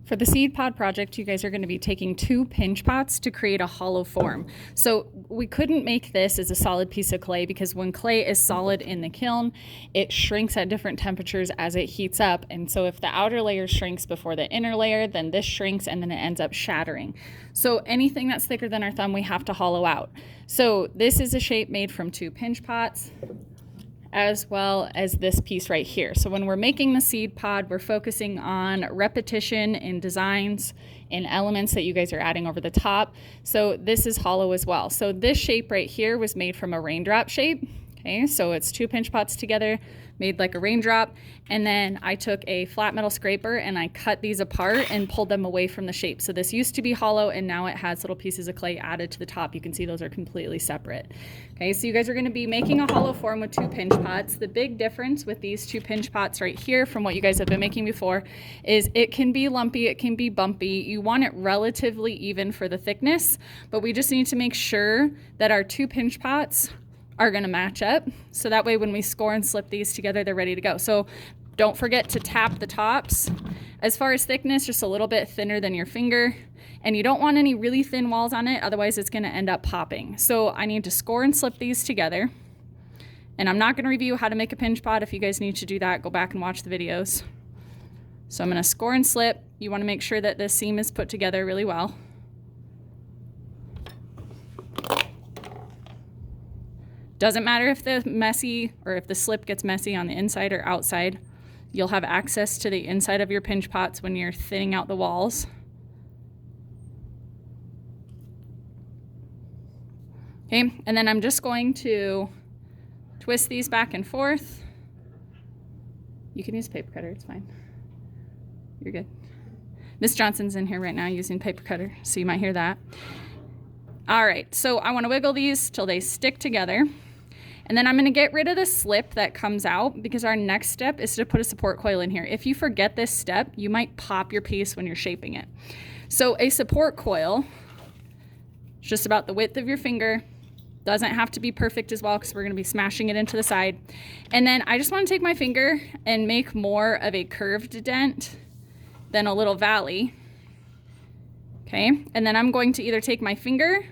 For the seed pod project, you guys are going to be taking 2 pinch pots to create a hollow form. So we couldn't make this as a solid piece of clay because when clay is solid in the kiln, it shrinks at different temperatures as it heats up. And so if the outer layer shrinks before the inner layer, then this shrinks and then it ends up shattering. So anything that's thicker than our thumb, we have to hollow out. So this is a shape made from 2 pinch pots, as well as this piece right here. So when we're making the seed pod, we're focusing on repetition in designs and elements that you guys are adding over the top. So this is hollow as well. So this shape right here was made from a raindrop shape. Okay, so it's 2 pinch pots together, made like a raindrop. And then I took a flat metal scraper and I cut these apart and pulled them away from the shape. So this used to be hollow and now it has little pieces of clay added to the top. You can see those are completely separate. Okay, so you guys are going to be making a hollow form with 2 pinch pots. The big difference with these 2 pinch pots right here from what you guys have been making before is it can be lumpy, it can be bumpy. You want it relatively even for the thickness, but we just need to make sure that our 2 pinch pots are going to match up, so that way when we score and slip these together, they're ready to go. So don't forget to tap the tops. As far as thickness, just a little bit thinner than your finger, and you don't want any really thin walls on it, otherwise it's going to end up popping. So I need to score and slip these together, and I'm not going to review how to make a pinch pot. If you guys need to do that, go back and watch the videos. So I'm going to score and slip. You want to make sure that this seam is put together really well. Doesn't matter if the slip gets messy on the inside or outside. You'll have access to the inside of your pinch pots when you're thinning out the walls. Okay, and then I'm just going to twist these back and forth. You can use a paper cutter, it's fine. You're good. Miss Johnson's in here right now using paper cutter, so you might hear that. All right, so I want to wiggle these till they stick together. And then I'm going to get rid of the slip that comes out because our next step is to put a support coil in here. If you forget this step, you might pop your piece when you're shaping it. So a support coil is just about the width of your finger. Doesn't have to be perfect as well because we're going to be smashing it into the side. And then I just want to take my finger and make more of a curved dent than a little valley. Okay, and then I'm going to either take my finger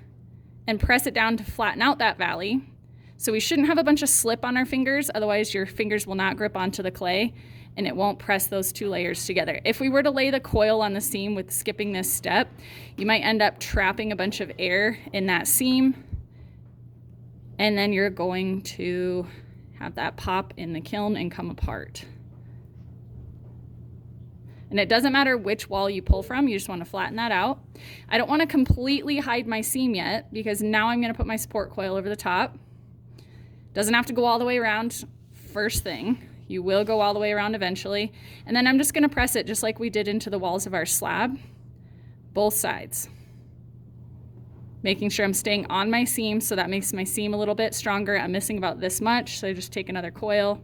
and press it down to flatten out that valley. So we shouldn't have a bunch of slip on our fingers, otherwise your fingers will not grip onto the clay and it won't press those 2 layers together. If we were to lay the coil on the seam with skipping this step, you might end up trapping a bunch of air in that seam, and then you're going to have that pop in the kiln and come apart. And it doesn't matter which wall you pull from, you just want to flatten that out. I don't want to completely hide my seam yet because now I'm going to put my support coil over the top. Doesn't have to go all the way around first thing. You will go all the way around eventually. And then I'm just going to press it just like we did into the walls of our slab, both sides. Making sure I'm staying on my seam, so that makes my seam a little bit stronger. I'm missing about this much, so I just take another coil.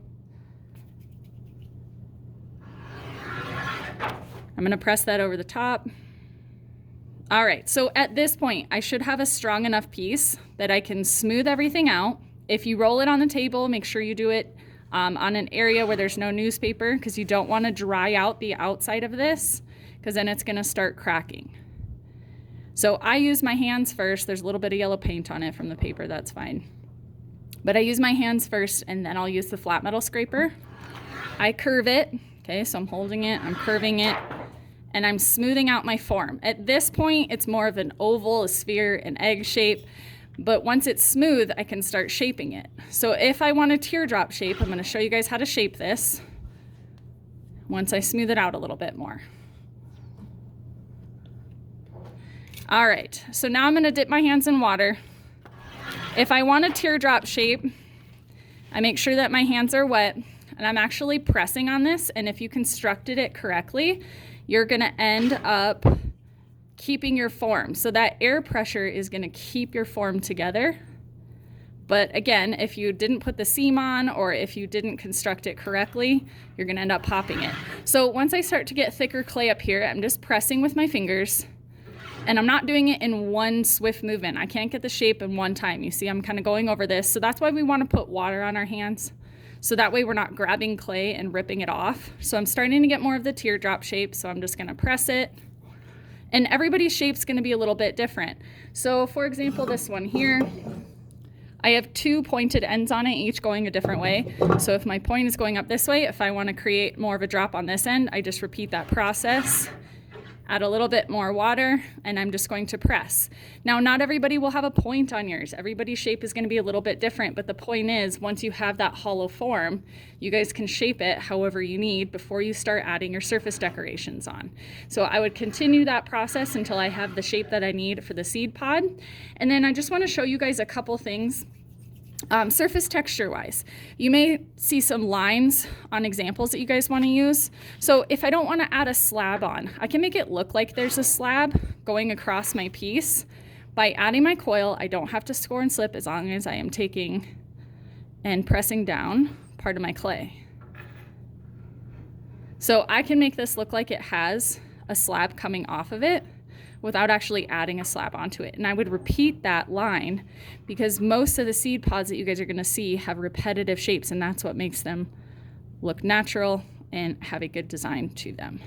I'm going to press that over the top. All right, so at this point, I should have a strong enough piece that I can smooth everything out. If you roll it on the table, make sure you do it on an area where there's no newspaper because you don't want to dry out the outside of this because then it's going to start cracking. So I use my hands first. There's a little bit of yellow paint on it from the paper, that's fine. But I use my hands first and then I'll use the flat metal scraper. I curve it, okay, so I'm holding it, I'm curving it, and I'm smoothing out my form. At this point, it's more of an oval, a sphere, an egg shape. But once it's smooth, I can start shaping it. So if I want a teardrop shape, I'm going to show you guys how to shape this once I smooth it out a little bit more. All right, so now I'm going to dip my hands in water. If I want a teardrop shape, I make sure that my hands are wet and I'm actually pressing on this. And if you constructed it correctly, you're going to end up keeping your form. So that air pressure is going to keep your form together. But again, if you didn't put the seam on or if you didn't construct it correctly, you're going to end up popping it. So once I start to get thicker clay up here, I'm just pressing with my fingers and I'm not doing it in one swift movement. I can't get the shape in one time. You see, I'm kind of going over this. So that's why we want to put water on our hands So that way we're not grabbing clay and ripping it off. So I'm starting to get more of the teardrop shape. So I'm just gonna press it. And everybody's shape's gonna be a little bit different. So for example, this one here, I have 2 pointed ends on it, each going a different way. So if my point is going up this way, if I want to create more of a drop on this end, I just repeat that process, add a little bit more water, and I'm just going to press. Now, not everybody will have a point on yours. Everybody's shape is going to be a little bit different, but the point is, once you have that hollow form, you guys can shape it however you need before you start adding your surface decorations on. So I would continue that process until I have the shape that I need for the seed pod. And then I just want to show you guys a couple things. Surface texture wise, you may see some lines on examples that you guys want to use. So if I don't want to add a slab on, I can make it look like there's a slab going across my piece. By adding my coil, I don't have to score and slip as long as I am taking and pressing down part of my clay. So I can make this look like it has a slab coming off of it without actually adding a slab onto it. And I would repeat that line because most of the seed pods that you guys are gonna see have repetitive shapes, and that's what makes them look natural and have a good design to them.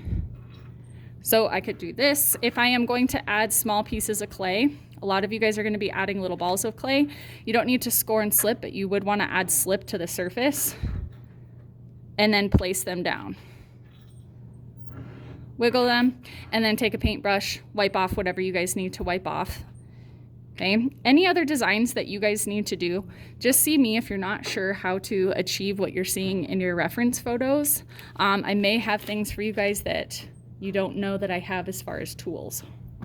So I could do this. If I am going to add small pieces of clay, a lot of you guys are gonna be adding little balls of clay. You don't need to score and slip, but you would wanna add slip to the surface and then place them down. Wiggle them, and then take a paintbrush, wipe off whatever you guys need to wipe off. Okay, any other designs that you guys need to do, just see me if you're not sure how to achieve what you're seeing in your reference photos. I may have things for you guys that you don't know that I have as far as tools.